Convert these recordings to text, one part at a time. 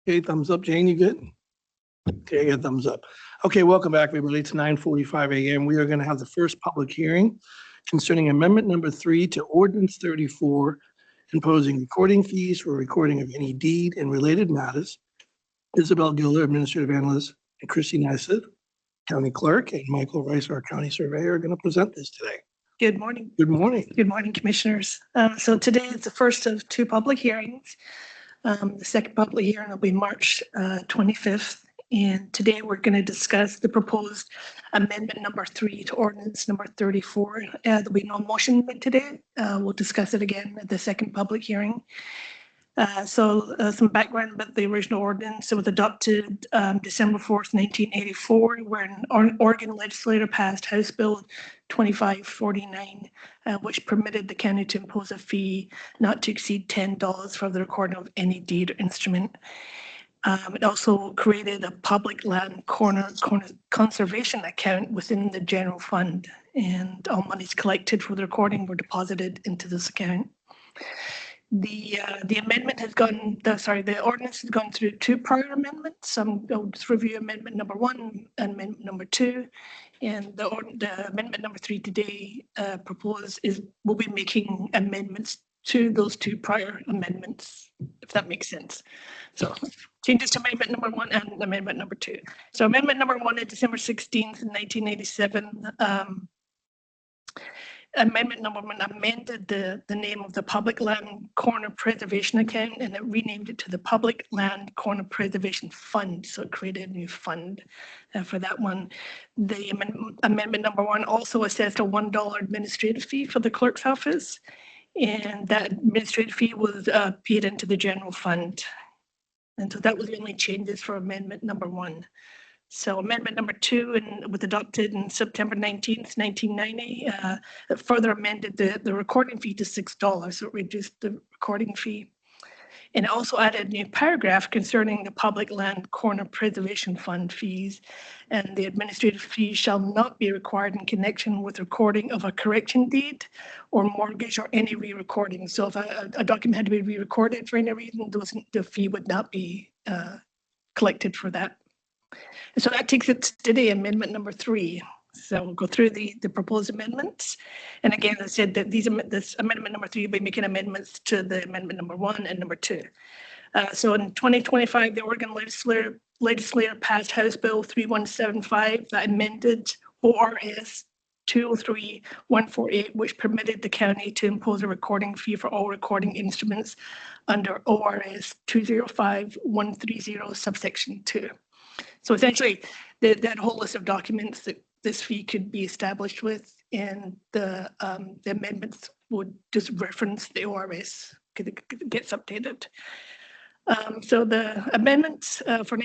Okay, thumbs up. Jane, you good? Okay, I got thumbs up. Okay, welcome back, everybody. It's 9:45 a.m. We are going to have the first public hearing concerning amendment number 3 to ordinance 34, imposing recording fees for recording of any deed and related matters. Isabel Giller, administrative analyst, and Christy Nassif, county clerk, and Michael Rice, our county surveyor, are going to present this today. Good morning. Good morning. Good morning, commissioners. So today is the first of two public hearings. The second public hearing will be March 25th. And today we're going to discuss the proposed amendment number 3 to ordinance number 34. There'll be no motion today. We'll discuss it again at the second public hearing. Some background about the original ordinance. It was adopted December 4th, 1984, when Oregon legislature passed House Bill 2549, which permitted the county to impose a fee not to exceed $10 for the recording of any deed or instrument. It also created a public land corner conservation account within the general fund, and all monies collected for the recording were deposited into this account. The amendment has gone, the ordinance has gone through two prior amendments. I'll just review amendment number 1 and amendment number 2. And the amendment number 3 today proposed we'll be making amendments to those two prior amendments, if that makes sense. So changes to amendment number 1 and amendment number 2. So amendment number 1 is December 16th, 1987. Amendment number 1 amended the name of the Public Land Corner Preservation Account, and it renamed it to the Public Land Corner Preservation Fund. So it created a new fund for that one. The amendment number 1 also assessed a $1 administrative fee for the clerk's office, and that administrative fee was paid into the general fund. And so that was the only changes for amendment number 1. So amendment number 2 was adopted in September 19th, 1990. It further amended the recording fee to $6, so it reduced the recording fee. And it also added a new paragraph concerning the Public Land Corner Preservation Fund fees. And the administrative fee shall not be required in connection with recording of a correction deed or mortgage or any re-recording. So if a document had to be re-recorded for any reason, the fee would not be collected for that. So that takes it to today, amendment number 3. So we'll go through the proposed amendments. And again, I said that this amendment number 3 will be making amendments to the amendment number 1 and number 2. So in 2025, the Oregon legislature passed House Bill 3175 that amended ORS 203-148, which permitted the county to impose a recording fee for all recording instruments under ORS 205-130 subsection 2. So essentially, that whole list of documents that this fee could be established with, and the amendments would just reference the ORS because it gets updated. So the amendments for the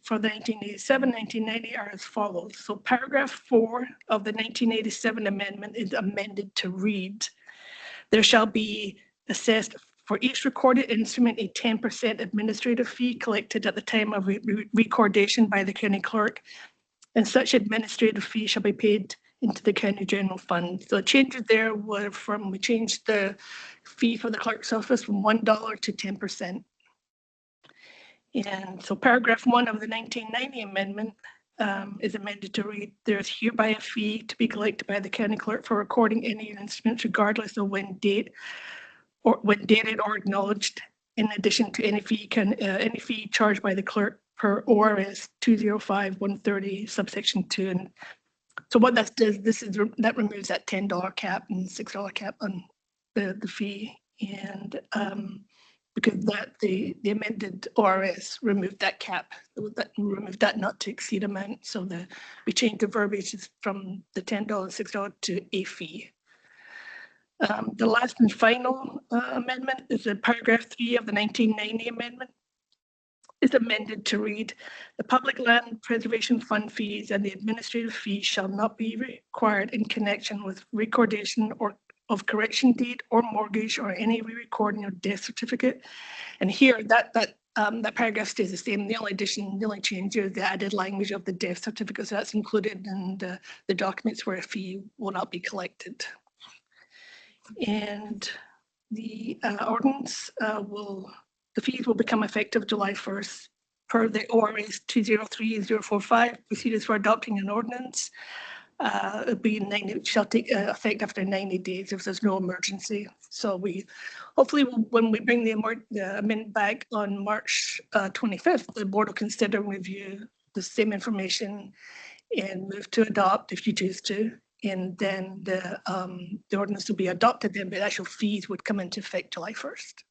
1987-1990 are as follows. So paragraph 4 of the 1987 amendment is amended to read, there shall be assessed for each recorded instrument a 10% administrative fee collected at the time of recordation by the county clerk, and such administrative fee shall be paid into the county general fund. So the changes there were we changed the fee for the clerk's office from $1 to 10%. And so paragraph 1 of the 1990 amendment is amended to read, there is hereby a fee to be collected by the county clerk for recording any instruments regardless of when dated or acknowledged, in addition to any fee charged by the clerk per ORS 205-130 subsection 2. And so what that does, that removes that $10 cap and $6 cap on the fee, and because the amended ORS removed that cap, removed that not to exceed amount. So we changed the verbiage from the $10, $6 to a fee. The last and final amendment is paragraph 3 of the 1990 amendment. Is amended to read, the Public Land Preservation Fund fees and the administrative fees shall not be required in connection with recordation or of correction deed or mortgage or any re-recording or death certificate. And here that paragraph stays the same. The only change is the added language of the death certificate. So that's included in the documents where a fee will not be collected. And the ordinance The fees will become effective July 1st per the ORS 203045 procedures for adopting an ordinance. It'll be 90, shall take effect after 90 days if there's no emergency. So we, hopefully, when we bring the amendment back on March 25th, the board will consider and review the same information and move to adopt if you choose to. And then the ordinance will be adopted then, but actual fees would come into effect July 1st.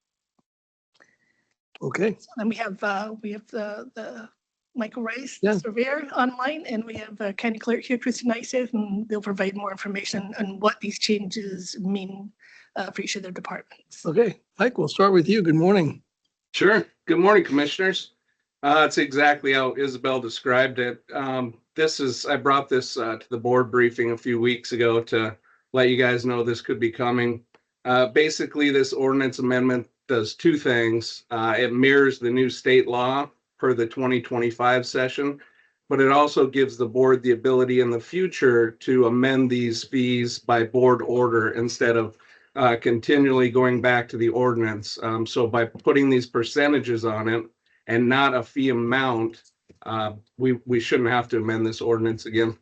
Okay, And we have the Michael Rice, Yeah. the surveyor online, and we have County Clerk here, Christy Nightstaff, and they'll provide more information on what these changes mean for each of their departments. okay. Mike, we'll start with you. Good morning. Sure. Good morning, commissioners. It's exactly how Isabel described it. I brought this to the board briefing a few weeks ago to let you guys know this could be coming. Basically, this ordinance amendment does two things. It mirrors the new state law per the 2025 session, but it also gives the board the ability in the future to amend these fees by board order instead of continually going back to the ordinance. So by putting these percentages on it and not a fee amount, we shouldn't have to amend this ordinance again.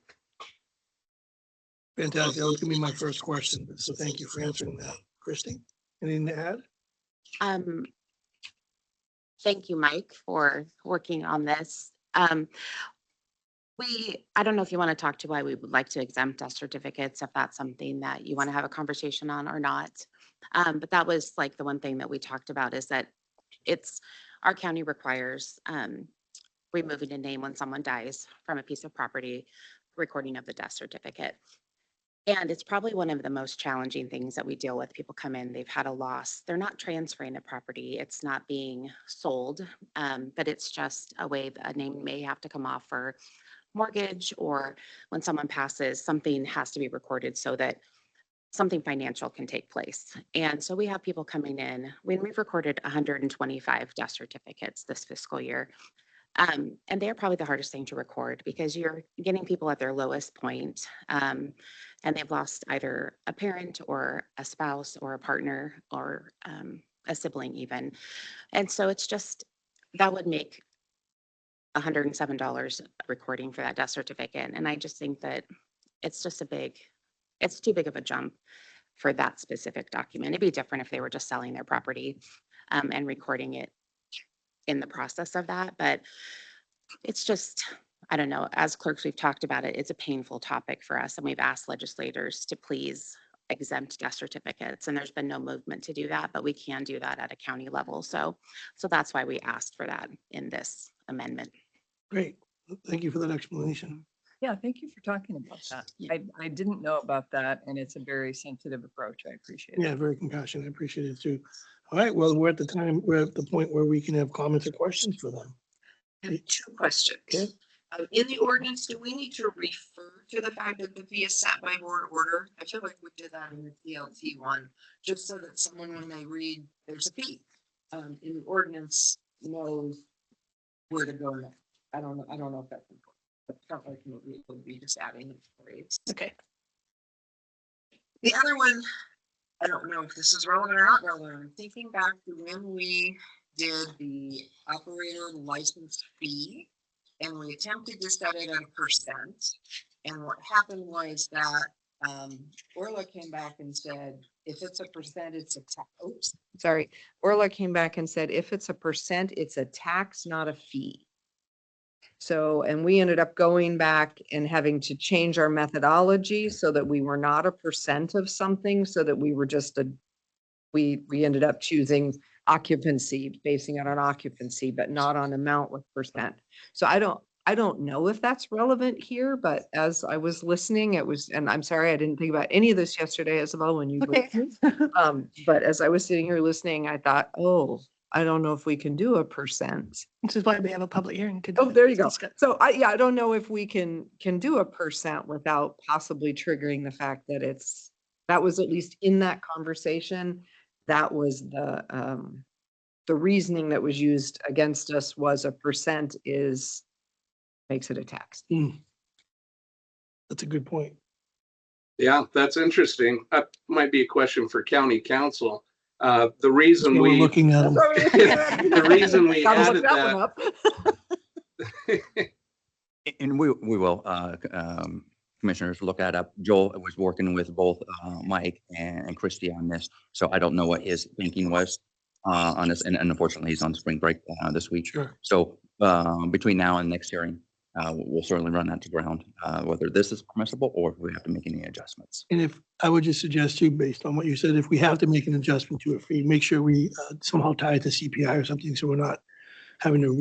Fantastic. That was gonna be my first question. So thank you for answering that. Christy, anything to add? Thank you, Mike, for working on this. I don't know if you want to talk to why we would like to exempt death certificates, if that's something that you want to have a conversation on or not. But that was like the one thing that we talked about is that our county requires removing a name when someone dies from a piece of property, recording of the death certificate. And it's probably one of the most challenging things that we deal with. People come in, they've had a loss. They're not transferring a property. It's not being sold, but it's just a way that a name may have to come off for mortgage, or when someone passes, something has to be recorded so that something financial can take place. And so we have people coming in. We've recorded 125 death certificates this fiscal year. And they're probably the hardest thing to record because you're getting people at their lowest point, and they've lost either a parent or a spouse or a partner or a sibling even. And so it's just, that would make $107 recording for that death certificate. And I just think that it's just it's too big of a jump for that specific document. It'd be different if they were just selling their property and recording it in the process of that, but it's just, I don't know, as clerks, we've talked about it. It's a painful topic for us, and we've asked legislators to please exempt death certificates, and there's been no movement to do that, but we can do that at a county level. So that's why we asked for that in this amendment. Great. Thank you for that explanation. Yeah, thank you for talking about that. I didn't know about that, and it's a very sensitive approach. I appreciate it. Yeah, very compassionate. I appreciate it too. All right, well, we're at the point where we can have comments or questions for them. I have two questions. Okay. In the ordinance, do we need to refer to the fact that the fee is set by board order? I feel like we did that in the DLT one, just so that someone, when they read, there's a fee in the ordinance, knows where to go next. I don't know if that's important. But felt like maybe it would be just adding the phrase. Okay. The other one, I don't know if this is relevant or not relevant. I'm thinking back to when we did the operator license fee and we attempted to set it at a percent. And what happened was that Orla came back and said, if it's a percent, it's a tax. Oops. Sorry, Orla came back and said, if it's a percent, it's a tax, not a fee. So, and we ended up going back and having to change our methodology so that we were not a percent of something, so that we were just we ended up choosing occupancy, basing it on occupancy, but not on amount with percent. So I don't know if that's relevant here, but as I was listening, it was, and I'm sorry, I didn't think about any of this yesterday, Isabel, when you Okay. but as I was sitting here listening, I thought, oh, I don't know if we can do a percent. Which is why we have a public hearing to Oh, there you go. discuss. So I don't know if we can do a percent without possibly triggering the fact that that was at least in that conversation. That was the reasoning that was used against us was a percent makes it a tax. That's a good point. Yeah, that's interesting. That might be a question for county council. The reason We're we, looking at them. the reason we Gotta look added that that, one up. And we will, commissioners, look that up. Joel was working with both Mike and Christie on this, so I don't know what his thinking was on this, and unfortunately, he's on spring break this week. Sure. So between now and next hearing, we'll certainly run that to ground, whether this is permissible or if we have to make any adjustments. And if, I would just suggest too, based on what you said, if we have to make an adjustment to a fee, make sure we somehow tie it to CPI or something, so we're not having to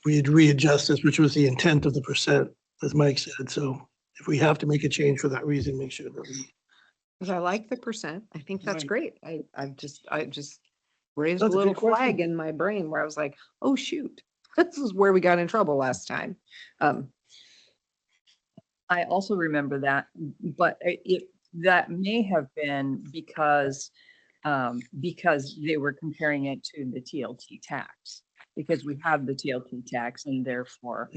readjust this, which was the intent of the percent, as Mike said. So if we have to make a change for that reason, make sure that we. Because I like the percent. I think that's Right. great. I just raised a That's a good little flag question. in my brain where I was like, oh, shoot. This is where we got in trouble last time. I also remember that, but that may have been because they were comparing it to the TLT tax, because we have the TLT tax and therefore,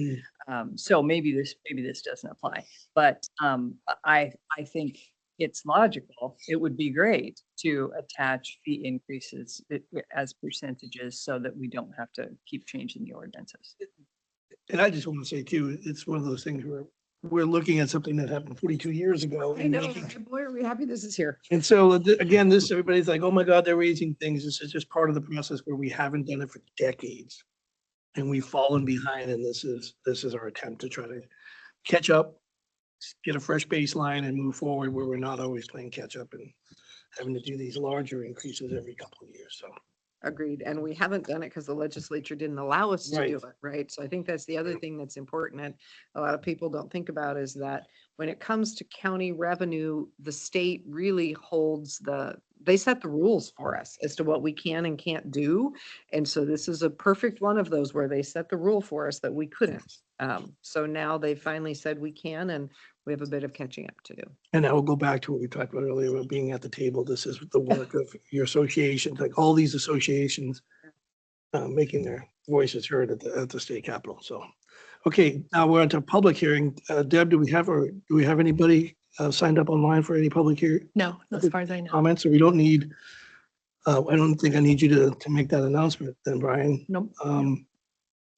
so maybe this doesn't apply. But I think it's logical. It would be great to attach fee increases as percentages so that we don't have to keep changing the ordinances. And I just want to say too, it's one of those things where we're looking at something that happened 42 years ago. I and know, making- boy, are we happy this is here. And so again, this, everybody's like, oh my God, they're raising things. This is just part of the process where we haven't done it for decades. And we've fallen behind, and this is our attempt to try to catch up, get a fresh baseline and move forward where we're not always playing catch up and having to do these larger increases every couple of years. So Agreed. And we haven't done it because the legislature didn't allow us to do Right. it, right? So I think that's the other thing that's important and a lot of people don't think about is that when it comes to county revenue, the state really holds they set the rules for us as to what we can and can't do. And so this is a perfect one of those where they set the rule for us that we couldn't. So now they finally said we can, and we have a bit of catching up to do. And I will go back to what we talked about earlier about being at the table. This is the work of your associations, like all these associations making their voices heard at the state capitol. So, okay, now we're on to public hearing. Deb, do we have anybody signed up online for any public hearing No, as far as I know. comments? So we don't need, I don't think I need you to make that announcement then, Brian. Nope.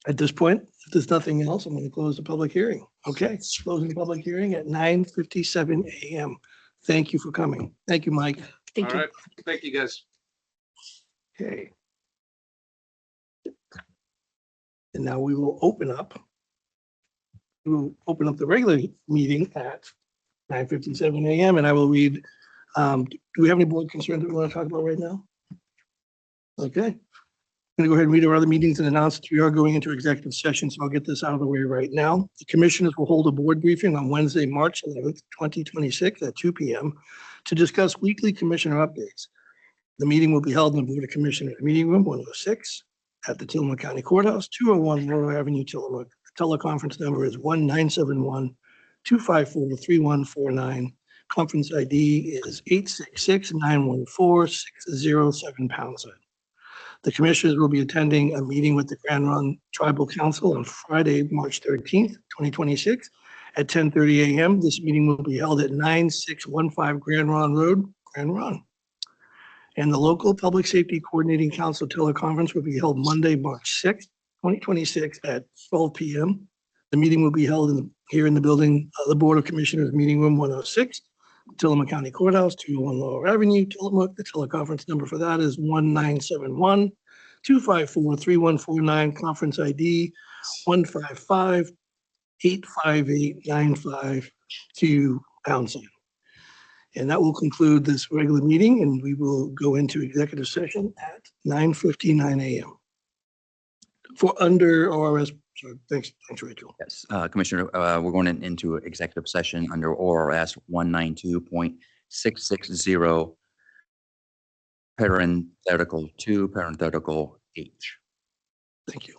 At this point, if there's nothing else, I'm going to close the public hearing. Okay, closing the public hearing at 9:57 a.m. Thank you for coming. Thank you, Mike. Thank all you. right, thank you guys. Okay. And now we will open up. We'll open up the regular meeting at 9:57 a.m. and I will read, do we have any board concerns that we want to talk about right now? Okay. I'm going to go ahead and read our other meetings and announce that we are going into executive session, so I'll get this out of the way right now. The commissioners will hold a board briefing on Wednesday, March 11th, 2026 at 2 p.m. to discuss weekly commissioner updates. The meeting will be held in the Board of Commissioners Meeting Room 106 at the Tillamook County Courthouse, 201 Laurel Avenue, Tillamook. The teleconference number is 1-971-254-3149. Conference ID is 866-914-607#. The commissioners will be attending a meeting with the Grand Run Tribal Council on Friday, March 13th, 2026 at 10:30 a.m. This meeting will be held at 9615 Grand Run Road, Grand Run. And the local Public Safety Coordinating Council teleconference will be held Monday, March 6th, 2026 at 12 p.m. The meeting will be held here in the building, the Board of Commissioners Meeting Room 106, Tillamook County Courthouse, 201 Lower Avenue, Tillamook. The teleconference number for that is 1-971-254-3149. Conference ID 155-858-952 #. And that will conclude this regular meeting, and we will go into executive session at 9:59 a.m. For under ORS, sorry, thanks, Rachel. Yes, Commissioner, we're going into executive session under ORS 192.660, parenthetical 2, parenthetical H. Thank you.